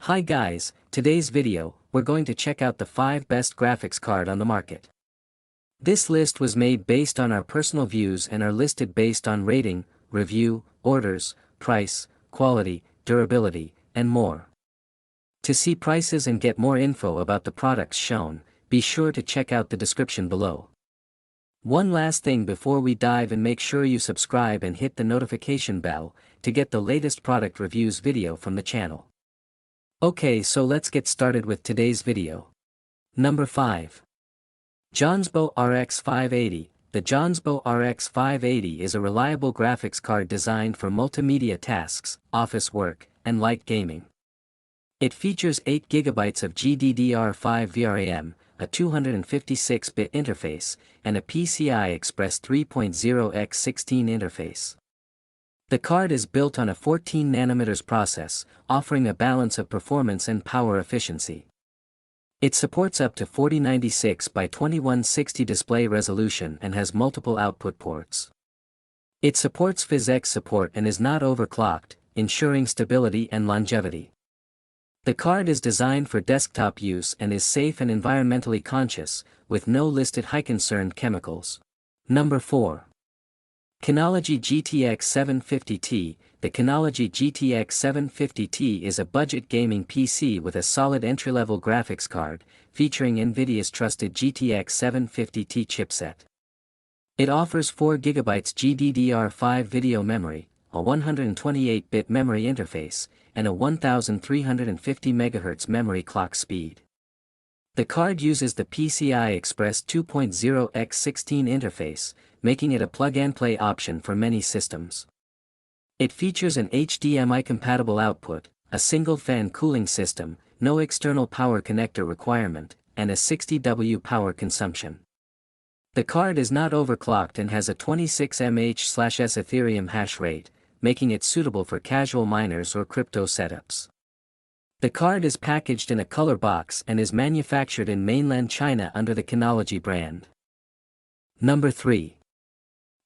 Hi guys, today's video, we're going to check out the 5 best graphics card on the market. This list was made based on our personal views and are listed based on rating, review, orders, price, quality, durability, and more. To see prices and get more info about the products shown, be sure to check out the description below. One last thing before we dive in, make sure you subscribe and hit the notification bell to get the latest product reviews video from the channel. Okay, so let's get started with today's video. Number 5. Jonsbo RX 580. The Jonsbo RX 580 is a reliable graphics card designed for multimedia tasks, office work, and light gaming. It features 8GB of GDDR5 VRAM, a 256-bit interface, and a PCI Express 3.0x16 interface. The card is built on a 14nm process, offering a balance of performance and power efficiency. It supports up to 4096 by 2160 display resolution and has multiple output ports. It supports PhysX support and is not overclocked, ensuring stability and longevity. The card is designed for desktop use and is safe and environmentally conscious, with no listed high concern chemicals. Number 4. Kinology GTX 750T. The Kinology GTX 750T is a budget gaming PC with a solid entry-level graphics card, featuring NVIDIA's trusted GTX 750T chipset. It offers 4GB GDDR5 video memory, a 128-bit memory interface, and a 1350 MHz memory clock speed. The card uses the PCI Express 2.0x16 interface, making it a plug-and-play option for many systems. It features an HDMI-compatible output, a single-fan cooling system, no external power connector requirement, and a 60W power consumption. The card is not overclocked and has a 26 mH/s Ethereum hash rate, making it suitable for casual miners or crypto setups. The card is packaged in a color box and is manufactured in mainland China under the Kinology brand. Number 3.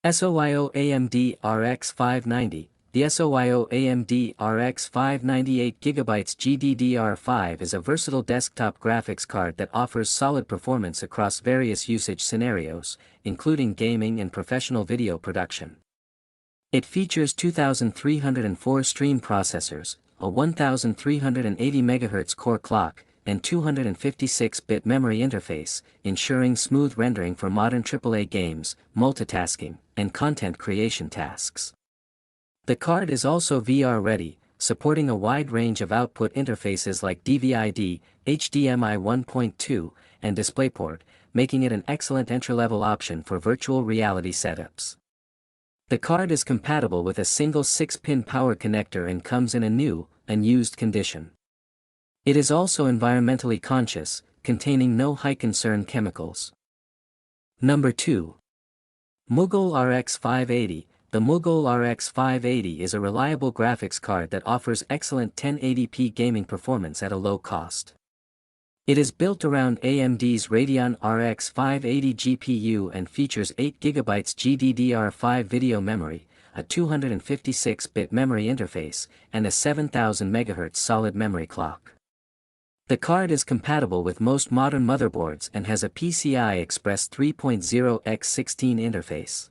SOYO AMD RX 590. The SOYO AMD RX 590 8GB GDDR5 is a versatile desktop graphics card that offers solid performance across various usage scenarios, including gaming and professional video production. It features 2304 stream processors, a 1380 MHz core clock, and 256-bit memory interface, ensuring smooth rendering for modern AAA games, multitasking, and content creation tasks. The card is also VR-ready, supporting a wide range of output interfaces like DVI-D, HDMI 1.2, and DisplayPort, making it an excellent entry-level option for virtual reality setups. The card is compatible with a single 6-pin power connector and comes in a new, unused condition. It is also environmentally conscious, containing no high concern chemicals. Number 2. Mughal RX 580. The Mughal RX 580 is a reliable graphics card that offers excellent 1080p gaming performance at a low cost. It is built around AMD's Radeon RX 580 GPU and features 8GB GDDR5 video memory, a 256-bit memory interface, and a 7000 MHz solid memory clock. The card is compatible with most modern motherboards and has a PCI Express 3.0x16 interface.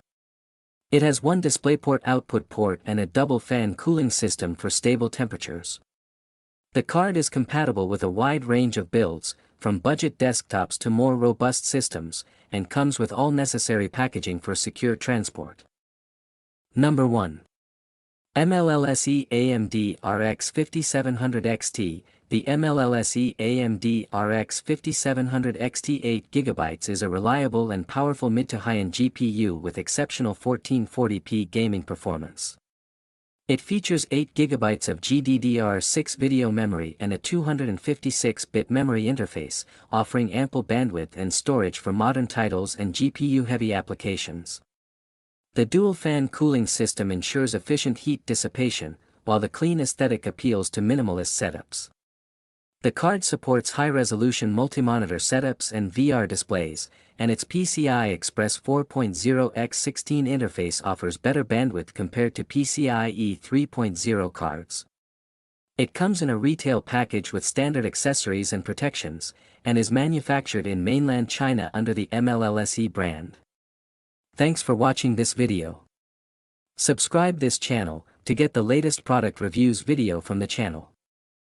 It has one DisplayPort output port and a double fan cooling system for stable temperatures. The card is compatible with a wide range of builds, from budget desktops to more robust systems, and comes with all necessary packaging for secure transport. Number 1. MLLSE AMD RX 5700 XT. The MLLSE AMD RX 5700 XT 8GB is a reliable and powerful mid to high-end GPU with exceptional 1440p gaming performance. It features 8GB of GDDR6 video memory and a 256-bit memory interface, offering ample bandwidth and storage for modern titles and GPU-heavy applications. The dual-fan cooling system ensures efficient heat dissipation, while the clean aesthetic appeals to minimalist setups. The card supports high-resolution multi-monitor setups and VR displays, and its PCI Express 4.0x16 interface offers better bandwidth compared to PCIe 3.0 cards. It comes in a retail package with standard accessories and protections, and is manufactured in mainland China under the MLLSE brand. Thanks for watching this video. Subscribe this channel to get the latest product reviews video from the channel.